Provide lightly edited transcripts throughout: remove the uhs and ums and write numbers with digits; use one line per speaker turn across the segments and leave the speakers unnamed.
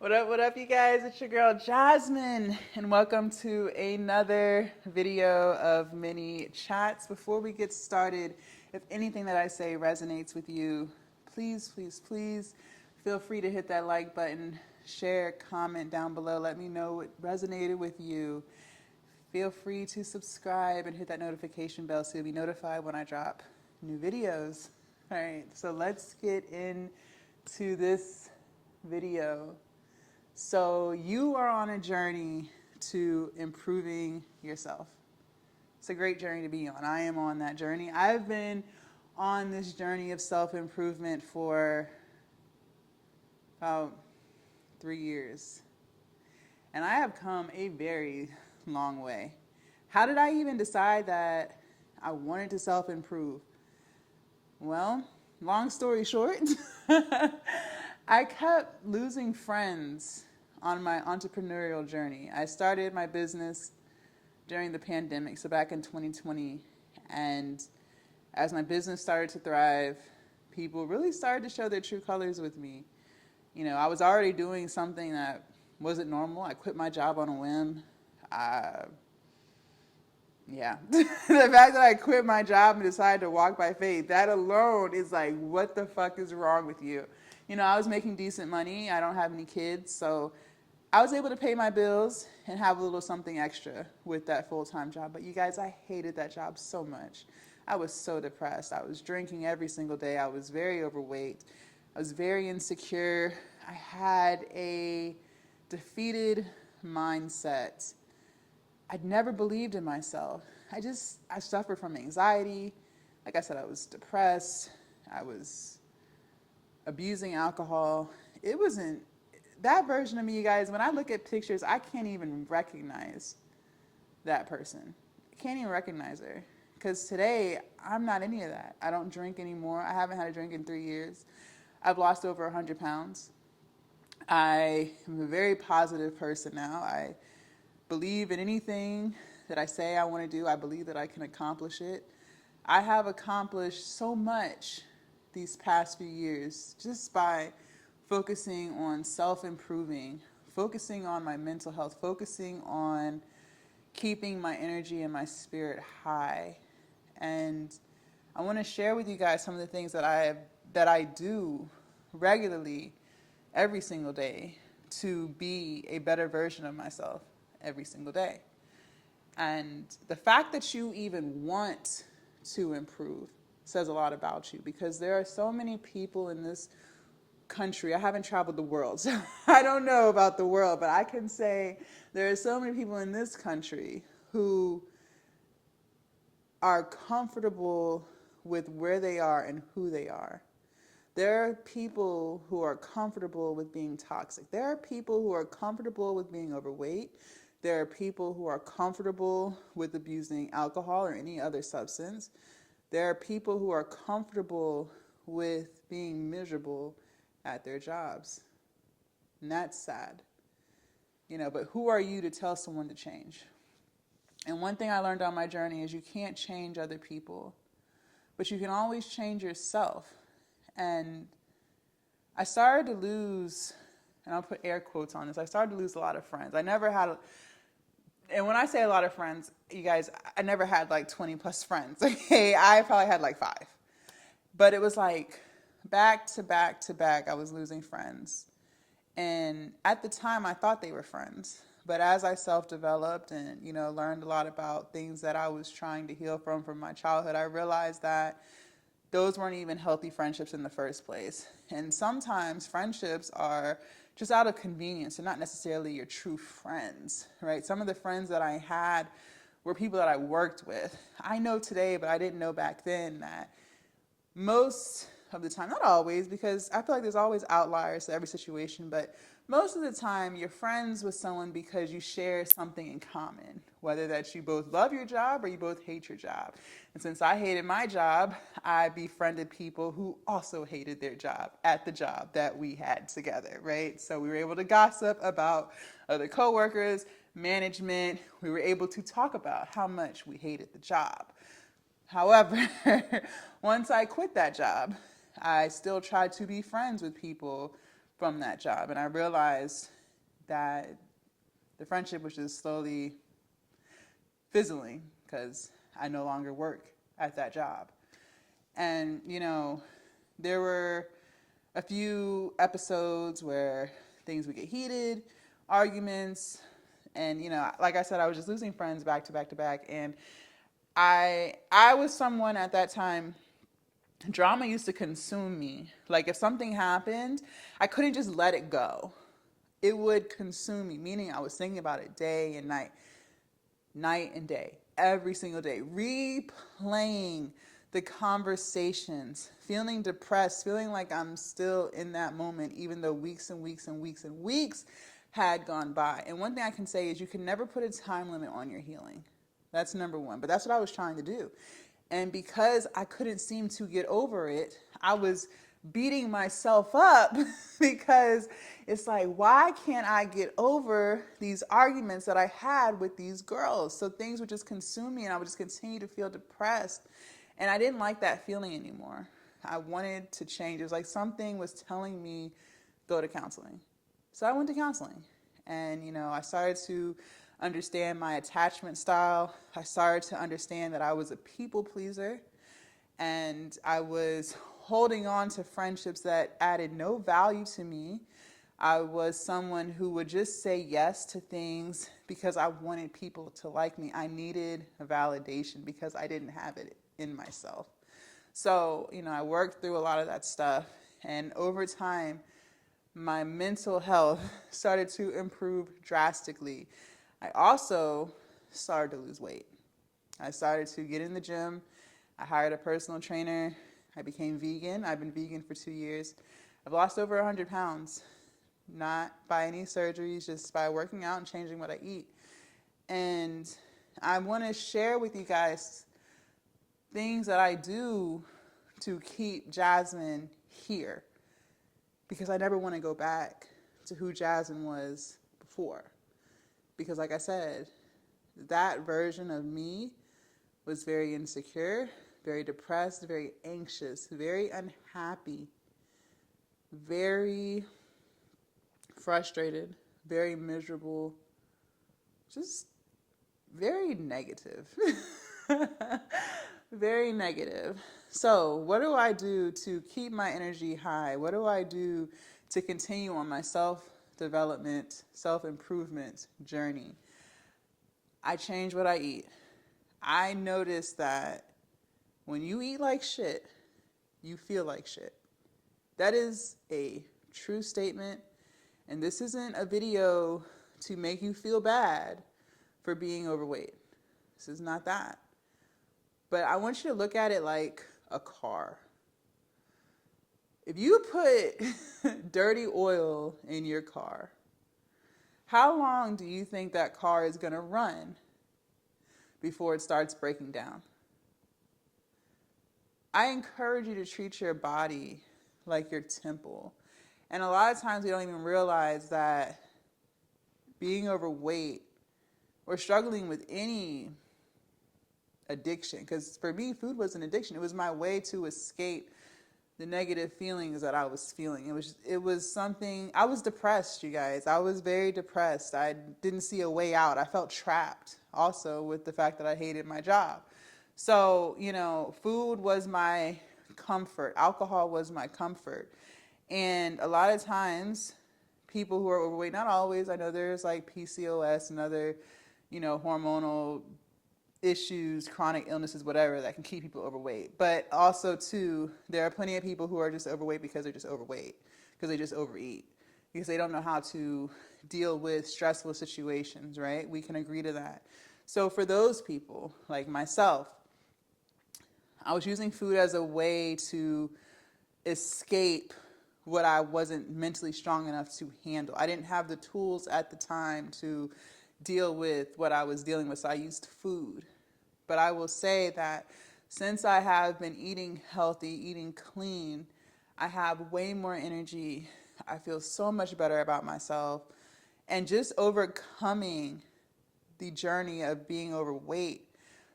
What up, you guys? It's your girl Jasmine, and welcome to another video of mini chats. Before we get started, if anything that I say resonates with you, please feel free to hit that like button, share, comment down below. Let me know what resonated with you. Feel free to subscribe and hit that notification bell so you'll be notified when I drop new videos. All right, so let's get into this video. So you are on a journey to improving yourself. It's a great journey to be on. I am on that journey. I've been on this journey of self-improvement for about 3 years. And I have come a very long way. How did I even decide that I wanted to self-improve? Well, long story short, I kept losing friends on my entrepreneurial journey. I started my business during the pandemic, so back in 2020. And as my business started to thrive, people really started to show their true colors with me. You know, I was already doing something that wasn't normal. I quit my job on a whim. Yeah. The fact that I quit my job and decided to walk by faith, that alone is like, what the fuck is wrong with you? You know, I was making decent money. I don't have any kids. So I was able to pay my bills and have a little something extra with that full-time job. But you guys, I hated that job so much. I was so depressed. I was drinking every single day. I was very overweight. I was very insecure. I had a defeated mindset. I'd never believed in myself. I suffered from anxiety. Like I said, I was depressed. I was abusing alcohol. It wasn't that version of me, you guys. When I look at pictures, I can't even recognize that person. I can't even recognize her. Because today, I'm not any of that. I don't drink anymore. I haven't had a drink in 3 years. I've lost over 100 pounds. I am a very positive person now. I believe in anything that I say I want to do. I believe that I can accomplish it. I have accomplished so much these past few years just by focusing on self-improving, focusing on my mental health, focusing on keeping my energy and my spirit high. And I want to share with you guys some of the things that I do regularly every single day to be a better version of myself every single day. And the fact that you even want to improve says a lot about you, because there are so many people in this country. I haven't traveled the world, so I don't know about the world, but I can say there are so many people in this country who are comfortable with where they are and who they are. There are people who are comfortable with being toxic. There are people who are comfortable with being overweight. There are people who are comfortable with abusing alcohol or any other substance. There are people who are comfortable with being miserable at their jobs. And that's sad. You know, but who are you to tell someone to change? And one thing I learned on my journey is you can't change other people, but you can always change yourself. And I started to lose, and I'll put air quotes on this, I started to lose a lot of friends. I never had, and when I say a lot of friends, you guys, I never had like 20 plus friends, okay? I probably had like 5. But it was like back to back to back, I was losing friends. And at the time, I thought they were friends. But as I self-developed and, you know, learned a lot about things that I was trying to heal from my childhood, I realized that those weren't even healthy friendships in the first place. And sometimes friendships are just out of convenience and not necessarily your true friends, right? Some of the friends that I had were people that I worked with. I know today, but I didn't know back then, that most of the time, not always, because I feel like there's always outliers to every situation, but most of the time you're friends with someone because you share something in common, whether that you both love your job or you both hate your job. And since I hated my job, I befriended people who also hated their job at the job that we had together, right? So we were able to gossip about other coworkers, management. We were able to talk about how much we hated the job. However, once I quit that job, I still tried to be friends with people from that job. And I realized that the friendship was just slowly fizzling because I no longer work at that job. And, there were a few episodes where things would get heated, arguments, and, like I said, I was just losing friends back to back to back. And I was someone at that time, drama used to consume me. Like if something happened, I couldn't just let it go. It would consume me, meaning I was thinking about it day and night and day, every single day, replaying the conversations, feeling depressed, feeling like I'm still in that moment, even though weeks and weeks and weeks and weeks had gone by. And one thing I can say is you can never put a time limit on your healing. That's number one. But that's what I was trying to do. And because I couldn't seem to get over it, I was beating myself up because it's like, why can't I get over these arguments that I had with these girls? So things would just consume me and I would just continue to feel depressed. And I didn't like that feeling anymore. I wanted to change. It was like something was telling me, go to counseling. So I went to counseling. And, I started to understand my attachment style. I started to understand that I was a people pleaser. And I was holding on to friendships that added no value to me. I was someone who would just say yes to things because I wanted people to like me. I needed a validation because I didn't have it in myself. So, I worked through a lot of that stuff. And over time, my mental health started to improve drastically. I also started to lose weight. I started to get in the gym. I hired a personal trainer. I became vegan. I've been vegan for 2 years. I've lost over 100 pounds, not by any surgeries, just by working out and changing what I eat. And I want to share with you guys things that I do to keep Jasmine here, because I never want to go back to who Jasmine was before. Because like I said, that version of me was very insecure, very depressed, very anxious, very unhappy, very frustrated, very miserable, just very negative. Very negative. So, what do I do to keep my energy high? What do I do to continue on my self-development, self-improvement journey? I change what I eat. I notice that when you eat like shit, you feel like shit. That is a true statement. And this isn't a video to make you feel bad for being overweight. This is not that. But I want you to look at it like a car. If you put dirty oil in your car, how long do you think that car is going to run before it starts breaking down? I encourage you to treat your body like your temple. And a lot of times we don't even realize that being overweight or struggling with any addiction, because for me, food was an addiction. It was my way to escape the negative feelings that I was feeling. It was something. I was depressed, you guys. I was very depressed. I didn't see a way out. I felt trapped also with the fact that I hated my job. So, food was my comfort. Alcohol was my comfort. And a lot of times people who are overweight, not always, I know there's like PCOS and other, hormonal issues, chronic illnesses, whatever, that can keep people overweight. But also, too, there are plenty of people who are just overweight because they're just overweight, because they just overeat, because they don't know how to deal with stressful situations, right? We can agree to that. So for those people, like myself, I was using food as a way to escape what I wasn't mentally strong enough to handle. I didn't have the tools at the time to deal with what I was dealing with, so I used food. But I will say that since I have been eating healthy, eating clean, I have way more energy. I feel so much better about myself. And just overcoming the journey of being overweight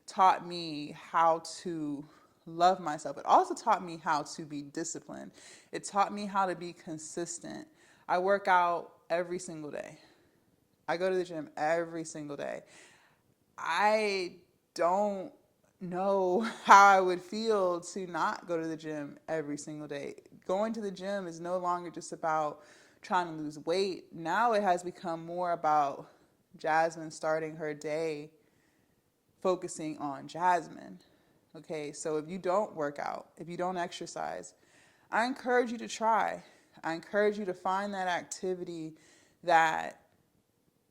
taught me how to love myself. It also taught me how to be disciplined. It taught me how to be consistent. I work out every single day. I go to the gym every single day. I don't know how I would feel to not go to the gym every single day. Going to the gym is no longer just about trying to lose weight. Now it has become more about Jasmine starting her day focusing on Jasmine. Okay, so if you don't work out, if you don't exercise, I encourage you to try. I encourage you to find that activity that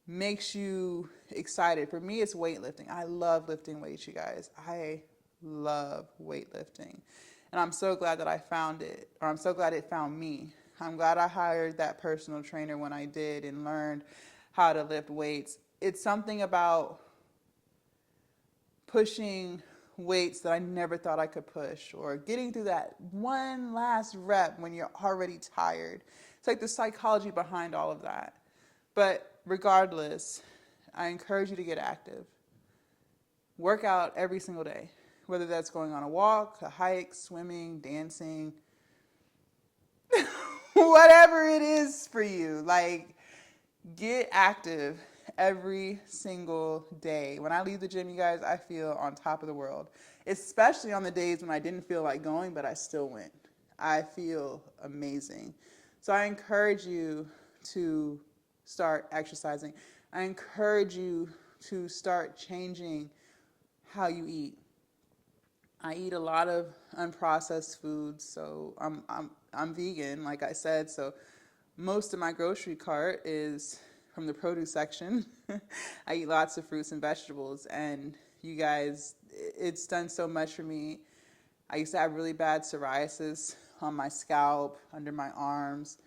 makes you excited. For me, it's weightlifting. I love lifting weights, you guys. I love weightlifting. And I'm so glad that I found it, or I'm so glad it found me. I'm glad I hired that personal trainer when I did and learned how to lift weights. It's something about pushing weights that I never thought I could push, or getting through that one last rep when you're already tired. It's like the psychology behind all of that. But regardless, I encourage you to get active. Work out every single day, whether that's going on a walk, a hike, swimming, dancing, whatever it is for you. Like, get active every single day. When I leave the gym, you guys, I feel on top of the world, especially on the days when I didn't feel like going, but I still went. I feel amazing. So I encourage you to start exercising. I encourage you to start changing how you eat. I eat a lot of unprocessed foods, so I'm vegan, like I said. So most of my grocery cart is from the produce section. I eat lots of fruits and vegetables, and you guys, it's done so much for me. I used to have really bad psoriasis on my scalp, under my arms.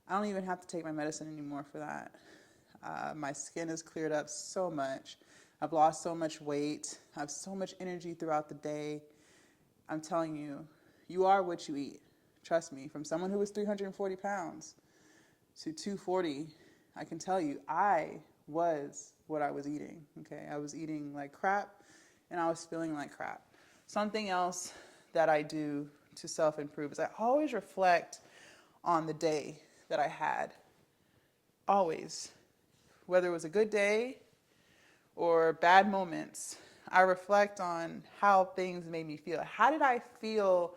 I don't even have to take my medicine anymore for that. My skin has cleared up so much. I've lost so much weight. I have so much energy throughout the day. I'm telling you, you are what you eat. Trust me, from someone who was 340 pounds to 240, I can tell you, I was what I was eating. Okay, I was eating like crap, and I was feeling like crap. Something else that I do to self-improve is I always reflect on the day that I had. Always. Whether it was a good day or bad moments, I reflect on how things made me feel. How did I feel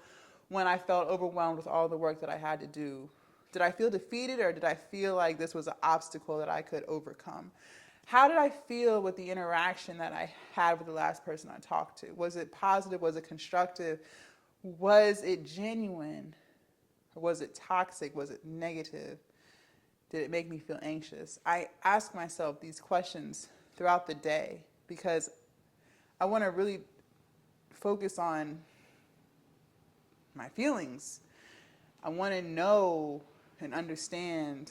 when I felt overwhelmed with all the work that I had to do? Did I feel defeated, or did I feel like this was an obstacle that I could overcome? How did I feel with the interaction that I had with the last person I talked to? Was it positive? Was it constructive? Was it genuine? Or was it toxic? Was it negative? Did it make me feel anxious? I ask myself these questions throughout the day because I want to really focus on my feelings. I want to know and understand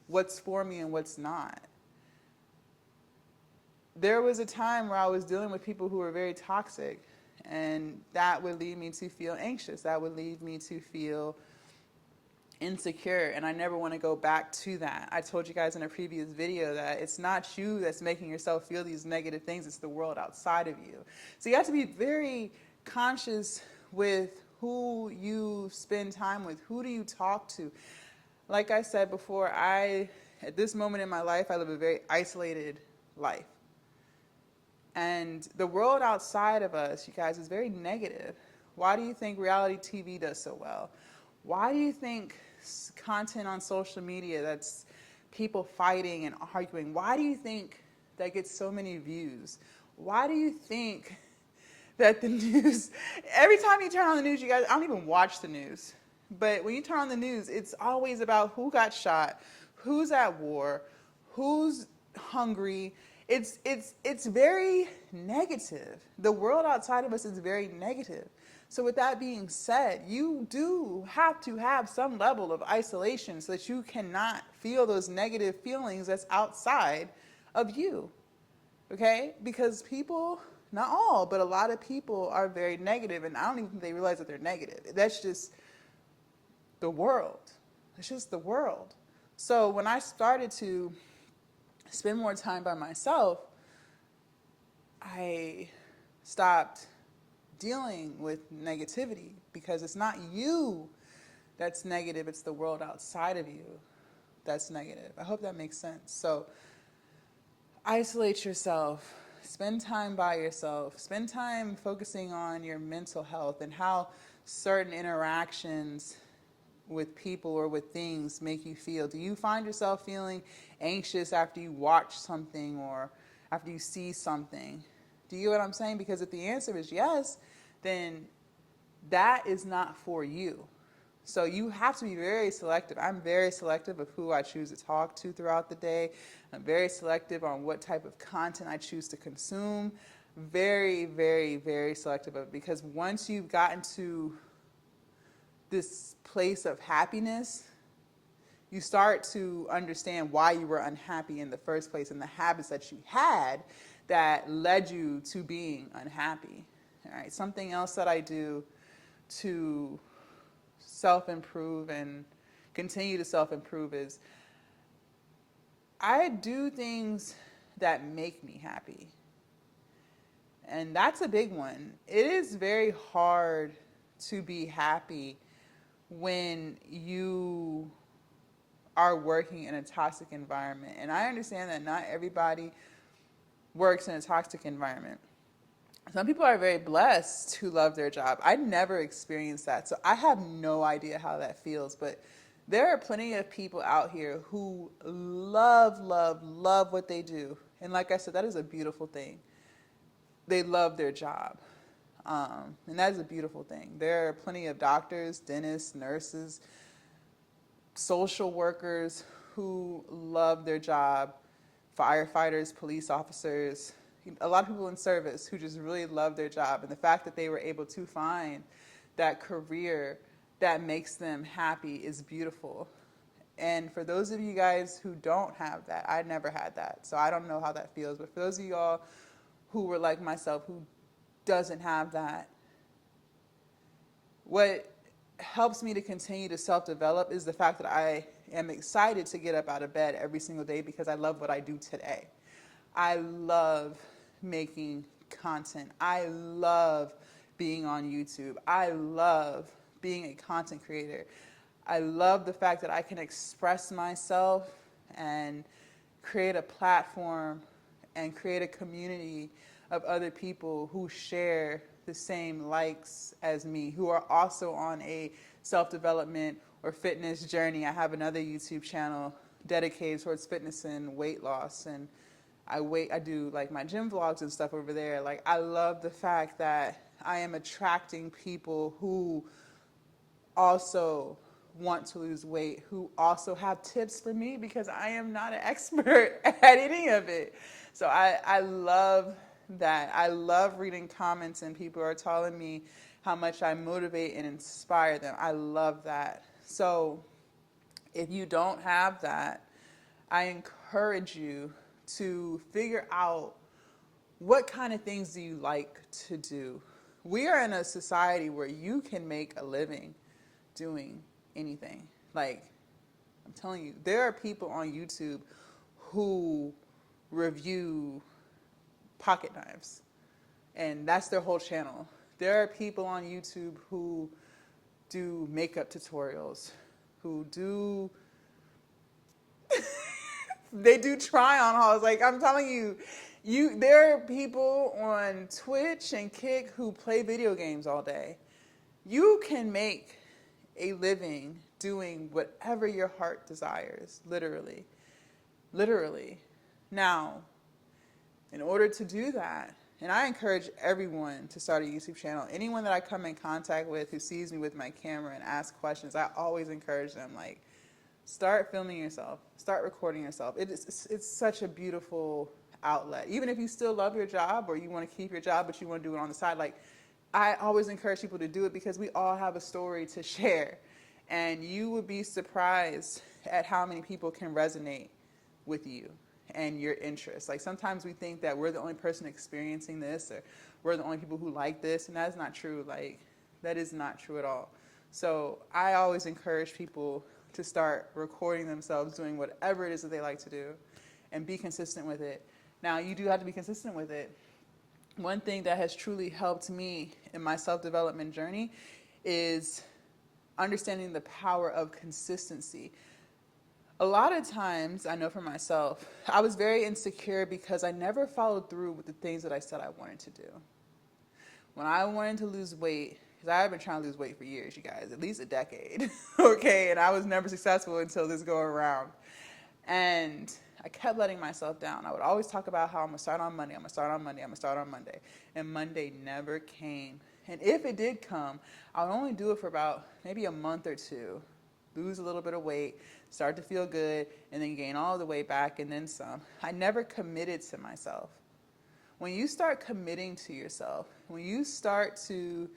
what's for me and what's not. There was a time where I was dealing with people who were very toxic, and that would lead me to feel anxious. That would lead me to feel insecure, and I never want to go back to that. I told you guys in a previous video that it's not you that's making yourself feel these negative things, it's the world outside of you. So you have to be very conscious with who you spend time with. Who do you talk to? Like I said before, at this moment in my life, I live a very isolated life. And the world outside of us, you guys, is very negative. Why do you think reality TV does so well? Why do you think content on social media that's people fighting and arguing, why do you think that gets so many views? Why do you think that the news, every time you turn on the news, you guys, I don't even watch the news, but when you turn on the news, it's always about who got shot, who's at war, who's hungry. It's very negative. The world outside of us is very negative. So with that being said, you do have to have some level of isolation so that you cannot feel those negative feelings that's outside of you. Okay? Because people, not all, but a lot of people are very negative, and I don't even think they realize that they're negative. That's just the world. It's just the world. So when I started to spend more time by myself, I stopped dealing with negativity because it's not you that's negative, it's the world outside of you. that's negative. I hope that makes sense. So isolate yourself, spend time by yourself, spend time focusing on your mental health and how certain interactions with people or with things make you feel. Do you find yourself feeling anxious after you watch something or after you see something? Do you get what I'm saying? Because if the answer is yes, then that is not for you. So you have to be very selective. I'm very selective of who I choose to talk to throughout the day. I'm very selective on what type of content I choose to consume. Very, very, very selective of it, because once you've gotten to this place of happiness, you start to understand why you were unhappy in the first place and the habits that you had that led you to being unhappy. All right. Something else that I do to self-improve and continue to self-improve is I do things that make me happy. And that's a big one. It is very hard to be happy when you are working in a toxic environment. And I understand that not everybody works in a toxic environment. Some people are very blessed who love their job. I never experienced that, so I have no idea how that feels. But there are plenty of people out here who love, love, love what they do. And like I said, that is a beautiful thing. They love their job. And that is a beautiful thing. There are plenty of doctors, dentists, nurses, social workers who love their job, firefighters, police officers, a lot of people in service who just really love their job. And the fact that they were able to find that career that makes them happy is beautiful. And for those of you guys who don't have that, I never had that, so I don't know how that feels. But for those of y'all who were like myself, who doesn't have that, what helps me to continue to self-develop is the fact that I am excited to get up out of bed every single day because I love what I do today. I love making content. I love being on YouTube. I love being a content creator. I love the fact that I can express myself and create a platform and create a community of other people who share the same likes as me, who are also on a self-development or fitness journey. I have another YouTube channel dedicated towards fitness and weight loss, and I do like my gym vlogs and stuff over there. Like, I love the fact that I am attracting people who also want to lose weight, who also have tips for me because I am not an expert at any of it. So I love that. I love reading comments and people are telling me how much I motivate and inspire them. I love that. So if you don't have that, I encourage you to figure out what kind of things do you like to do. We are in a society where you can make a living doing anything. Like, I'm telling you, there are people on YouTube who review pocket knives, and that's their whole channel. There are people on YouTube who do makeup tutorials, who do they do try on hauls. Like, I'm telling you, there are people on Twitch and Kick who play video games all day. You can make a living doing whatever your heart desires, literally. Literally. Now, in order to do that, and I encourage everyone to start a YouTube channel. Anyone that I come in contact with who sees me with my camera and asks questions, I always encourage them, like, start filming yourself. Start recording yourself. It's such a beautiful outlet. Even if you still love your job or you want to keep your job but you want to do it on the side, like, I always encourage people to do it because we all have a story to share. And you would be surprised at how many people can resonate with you and your interests. Like, sometimes we think that we're the only person experiencing this or we're the only people who like this, and that's not true. Like, that is not true at all. So I always encourage people to start recording themselves doing whatever it is that they like to do and be consistent with it. Now, you do have to be consistent with it. One thing that has truly helped me in my self-development journey is understanding the power of consistency. A lot of times, I know for myself, I was very insecure because I never followed through with the things that I said I wanted to do. When I wanted to lose weight, because I've been trying to lose weight for years, you guys, at least a decade, okay, and I was never successful until this go around. And I kept letting myself down. I would always talk about how I'm gonna start on Monday, I'm gonna start on Monday, I'm gonna start on Monday. And Monday never came. And if it did come, I would only do it for about maybe a month or two, lose a little bit of weight, start to feel good, and then gain all the weight back and then some. I never committed to myself. When you start committing to yourself, when you start to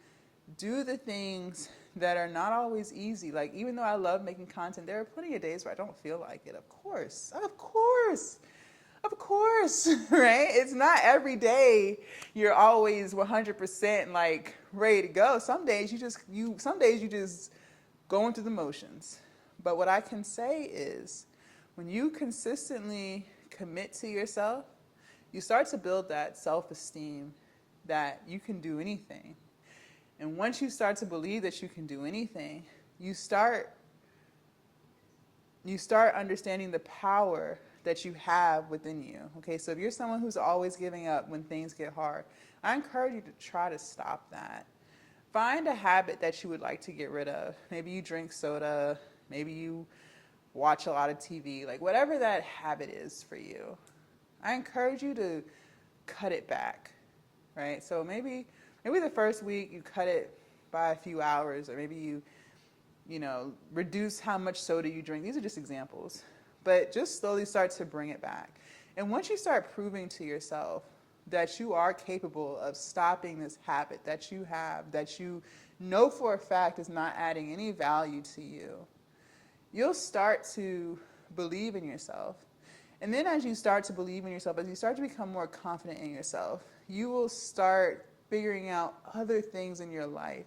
do the things that are not always easy, like even though I love making content, there are plenty of days where I don't feel like it. Of course, right? It's not every day you're always 100% like ready to go. Some days you just go into the motions. But what I can say is when you consistently commit to yourself, you start to build that self-esteem that you can do anything. And once you start to believe that you can do anything, you start understanding the power that you have within you. Okay, so if you're someone who's always giving up when things get hard, I encourage you to try to stop that. Find a habit that you would like to get rid of. Maybe you drink soda, maybe you watch a lot of TV, like whatever that habit is for you. I encourage you to cut it back, right? So maybe the first week you cut it by a few hours, or maybe you reduce how much soda you drink. These are just examples. But just slowly start to bring it back. And once you start proving to yourself that you are capable of stopping this habit that you have, that you know for a fact is not adding any value to you, you'll start to believe in yourself. And then as you start to believe in yourself, as you start to become more confident in yourself, you will start figuring out other things in your life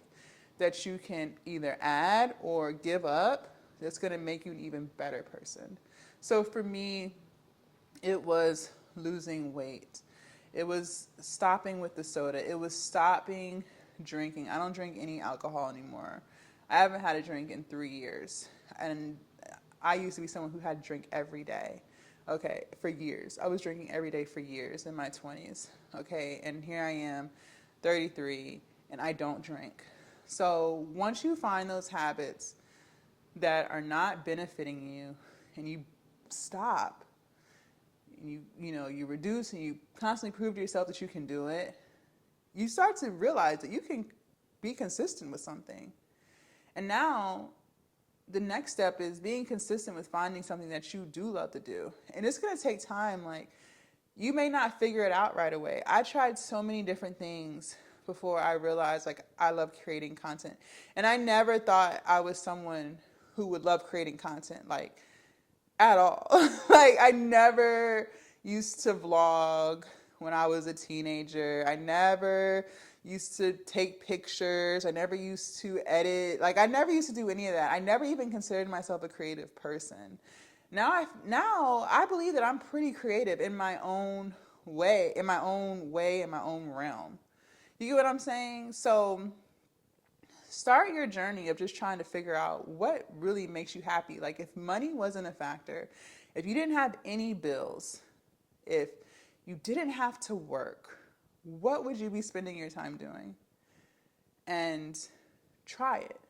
that you can either add or give up that's going to make you an even better person. So for me, it was losing weight. It was stopping with the soda. It was stopping drinking. I don't drink any alcohol anymore. I haven't had a drink in 3 years. And I used to be someone who had to drink every day. Okay, for years. I was drinking every day for years in my 20s. Okay, and here I am, 33, and I don't drink. So once you find those habits that are not benefiting you and you stop, you reduce and you constantly prove to yourself that you can do it, you start to realize that you can be consistent with something. And now the next step is being consistent with finding something that you do love to do. And it's going to take time. Like, you may not figure it out right away. I tried so many different things before I realized, like, I love creating content. And I never thought I was someone who would love creating content, like, at all. Like, I never used to vlog when I was a teenager. I never used to take pictures. I never used to edit. Like, I never used to do any of that. I never even considered myself a creative person. Now I believe that I'm pretty creative in my own way, in my own realm. You get what I'm saying? So start your journey of just trying to figure out what really makes you happy. Like, if money wasn't a factor, if you didn't have any bills, if you didn't have to work, what would you be spending your time doing? And try it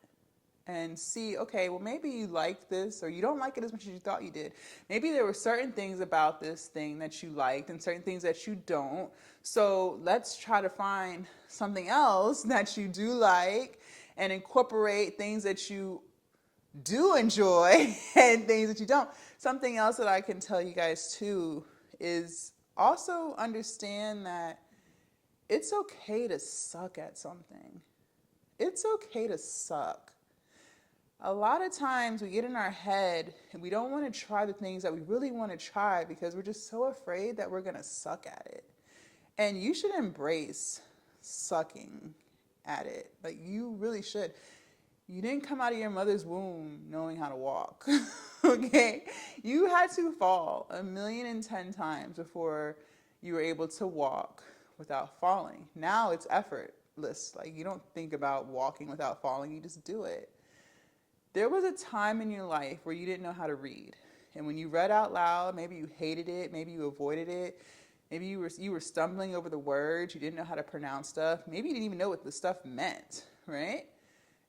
and see, okay, well, maybe you like this or you don't like it as much as you thought you did. Maybe there were certain things about this thing that you liked and certain things that you don't. So let's try to find something else that you do like and incorporate things that you do enjoy and things that you don't. Something else that I can tell you guys too is also understand that it's okay to suck at something. It's okay to suck. A lot of times we get in our head and we don't want to try the things that we really want to try because we're just so afraid that we're going to suck at it. And you should embrace sucking at it. Like, you really should. You didn't come out of your mother's womb knowing how to walk, okay? You had to fall 1,010,000 times before you were able to walk without falling. Now it's effortless. Like, you don't think about walking without falling, you just do it. There was a time in your life where you didn't know how to read, And when you read out loud, maybe you hated it, maybe you avoided it, maybe you were stumbling over the words, you didn't know how to pronounce stuff, maybe you didn't even know what the stuff meant, right?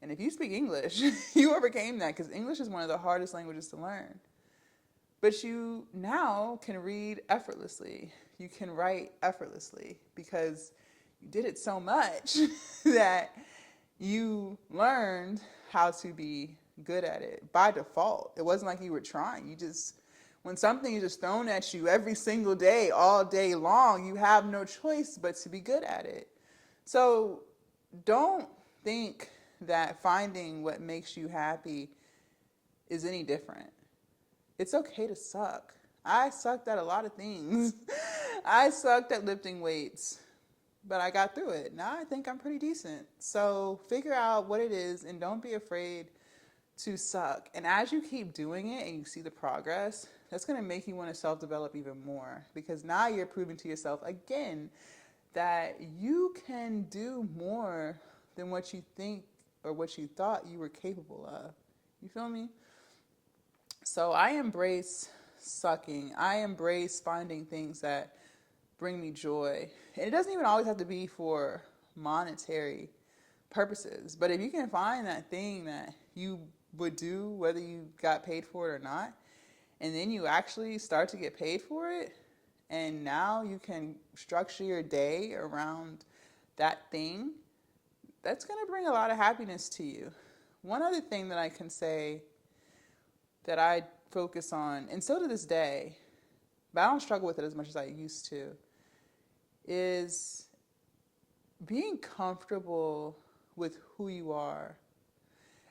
And if you speak English, you overcame that because English is one of the hardest languages to learn. But you now can read effortlessly. You can write effortlessly because you did it so much that you learned how to be good at it by default. It wasn't like you were trying. When something is just thrown at you every single day, all day long, you have no choice but to be good at it. So don't think that finding what makes you happy is any different. It's okay to suck. I sucked at a lot of things. I sucked at lifting weights, but I got through it. Now I think I'm pretty decent. So figure out what it is and don't be afraid to suck. And as you keep doing it and you see the progress, that's going to make you want to self-develop even more because now you're proving to yourself again that you can do more than what you think or what you thought you were capable of. You feel me? So I embrace sucking. I embrace finding things that bring me joy. And it doesn't even always have to be for monetary purposes. But if you can find that thing that you would do whether you got paid for it or not, and then you actually start to get paid for it, and now you can structure your day around that thing, that's going to bring a lot of happiness to you. One other thing that I can say that I focus on, and still to this day, but I don't struggle with it as much as I used to, is being comfortable with who you are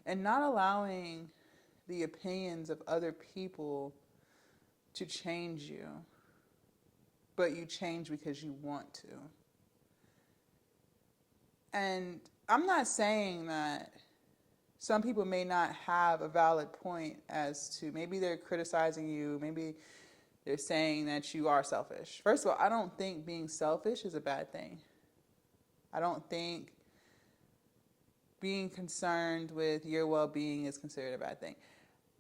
and not allowing the opinions of other people to change you, but you change because you want to. And I'm not saying that some people may not have a valid point as to maybe they're criticizing you, maybe they're saying that you are selfish. First of all, I don't think being selfish is a bad thing. I don't think being concerned with your well-being is considered a bad thing.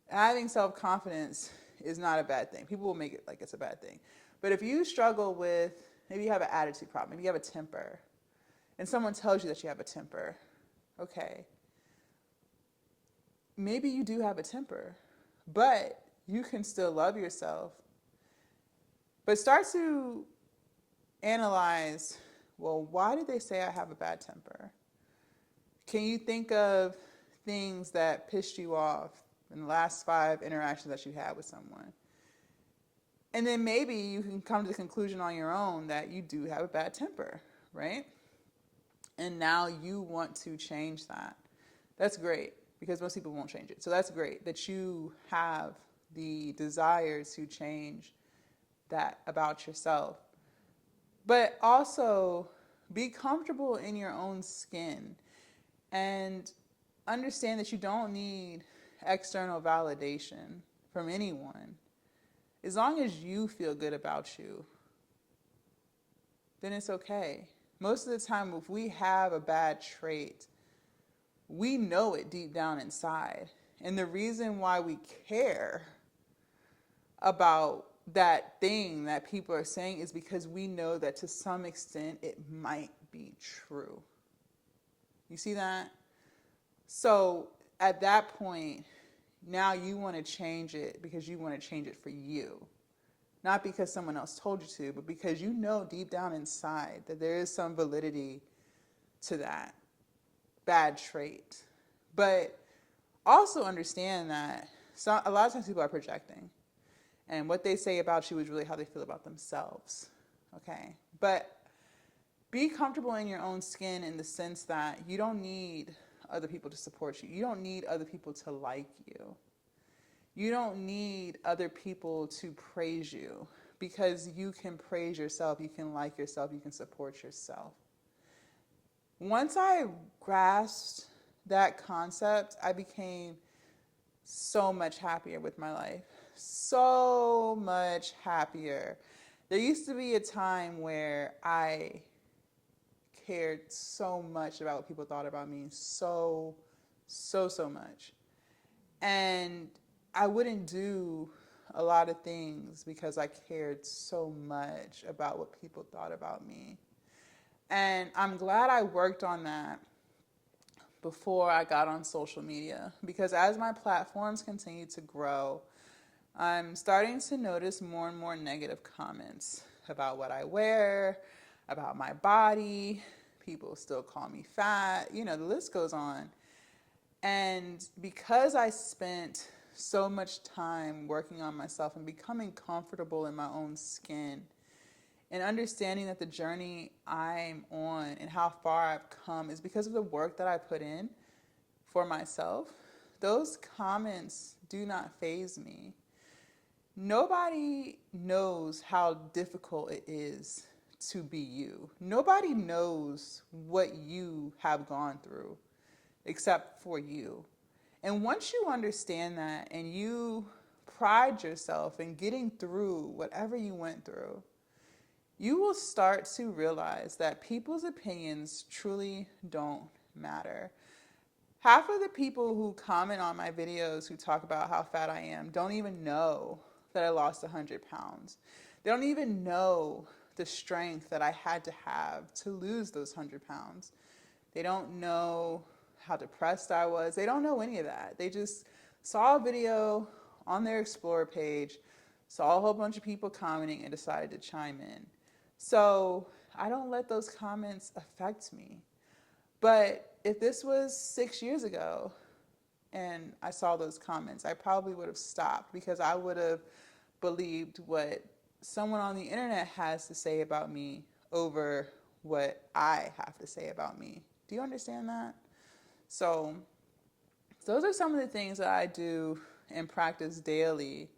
Having self-confidence is not a bad thing. People will make it like it's a bad thing. But if you struggle with, maybe you have an attitude problem, maybe you have a temper, and someone tells you that you have a temper, okay, maybe you do have a temper, but you can still love yourself. But start to analyze, well, why did they say I have a bad temper? Can you think of things that pissed you off in the last 5 interactions that you had with someone? And then maybe you can come to the conclusion on your own that you do have a bad temper, right? And now you want to change that. That's great because most people won't change it. So that's great that you have the desire to change that about yourself. But also be comfortable in your own skin and understand that you don't need external validation from anyone. As long as you feel good about you, then it's okay. Most of the time, if we have a bad trait, we know it deep down inside. And the reason why we care about that thing that people are saying is because we know that to some extent it might be true. You see that? So at that point, now you want to change it because you want to change it for you. Not because someone else told you to, but because you know deep down inside that there is some validity to that bad trait. But also understand that a lot of times people are projecting. And what they say about you is really how they feel about themselves. Okay? But be comfortable in your own skin in the sense that you don't need other people to support you. You don't need other people to like you. You don't need other people to praise you because you can praise yourself, you can like yourself, you can support yourself. Once I grasped that concept, I became so much happier with my life. So much happier. There used to be a time where I cared so much about what people thought about me. So much. And I wouldn't do a lot of things because I cared so much about what people thought about me. And I'm glad I worked on that before I got on social media because as my platforms continue to grow, I'm starting to notice more and more negative comments about what I wear, about my body. People still call me fat. You know, the list goes on. And because I spent so much time working on myself and becoming comfortable in my own skin and understanding that the journey I'm on and how far I've come is because of the work that I put in for myself, those comments do not faze me. Nobody knows how difficult it is to be you. Nobody knows what you have gone through except for you. And once you understand that and you pride yourself in getting through whatever you went through, you will start to realize that people's opinions truly don't matter. Half of the people who comment on my videos who talk about how fat I am don't even know that I lost 100 pounds. They don't even know the strength that I had to have to lose those 100 pounds. They don't know how depressed I was. They don't know any of that. They just saw a video on their Explore page, saw a whole bunch of people commenting, and decided to chime in. So I don't let those comments affect me. But if this was 6 years ago and I saw those comments, I probably would have stopped because I would have believed what someone on the internet has to say about me over what I have to say about me. Do you understand that? So those are some of the things that I do and practice daily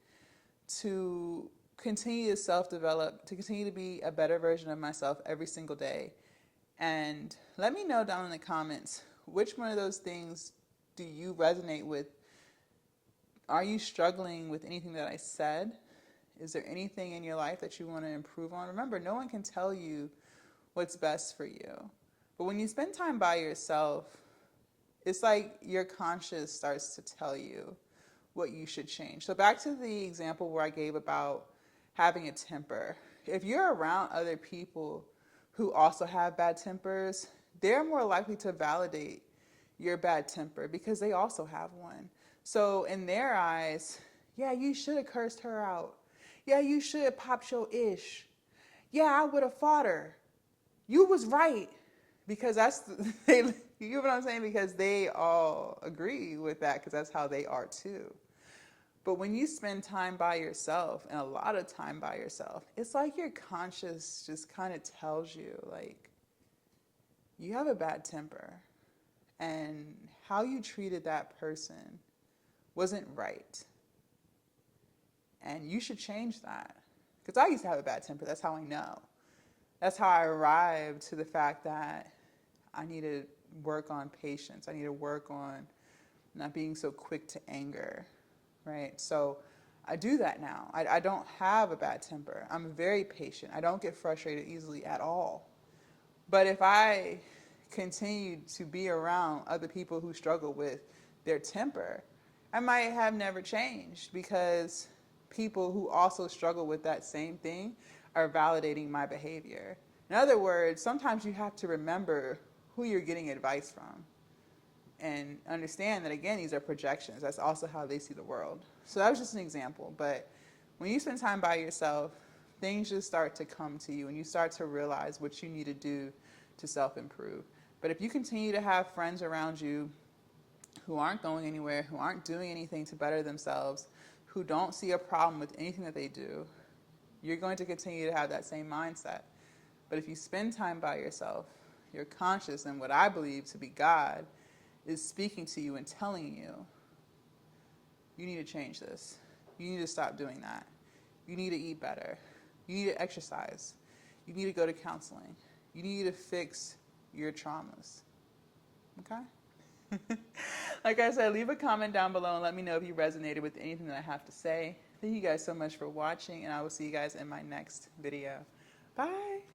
to continue to self-develop, to continue to be a better version of myself every single day. And let me know down in the comments, which one of those things do you resonate with? Are you struggling with anything that I said? Is there anything in your life that you want to improve on? Remember, no one can tell you what's best for you. But when you spend time by yourself, it's like your conscience starts to tell you what you should change. So back to the example where I gave about having a temper. If you're around other people who also have bad tempers, they're more likely to validate your bad temper because they also have one. So in their eyes, yeah, you should have cursed her out. Yeah, you should have popped your ish. Yeah, I would have fought her. You was right. Because they, you know what I'm saying? Because they all agree with that because that's how they are too. But when you spend time by yourself and a lot of time by yourself, it's like your conscience just kind of tells you, like, you have a bad temper and how you treated that person wasn't right. And you should change that. Because I used to have a bad temper. That's how I know. That's how I arrived to the fact that I need to work on patience. I need to work on not being so quick to anger, right? So I do that now. I don't have a bad temper. I'm very patient. I don't get frustrated easily at all. But if I continue to be around other people who struggle with their temper, I might have never changed because people who also struggle with that same thing are validating my behavior. In other words, sometimes you have to remember who you're getting advice from and understand that, again, these are projections. That's also how they see the world. So that was just an example. But when you spend time by yourself, things just start to come to you and you start to realize what you need to do to self-improve. But if you continue to have friends around you who aren't going anywhere, who aren't doing anything to better themselves, who don't see a problem with anything that they do, you're going to continue to have that same mindset. But if you spend time by yourself, your conscious and what I believe to be God is speaking to you and telling you, you need to change this. You need to stop doing that. You need to eat better. You need to exercise. You need to go to counseling. You need to fix your traumas. Okay? Like I said, leave a comment down below and let me know if you resonated with anything that I have to say. Thank you guys so much for watching, and I will see you guys in my next video. Bye.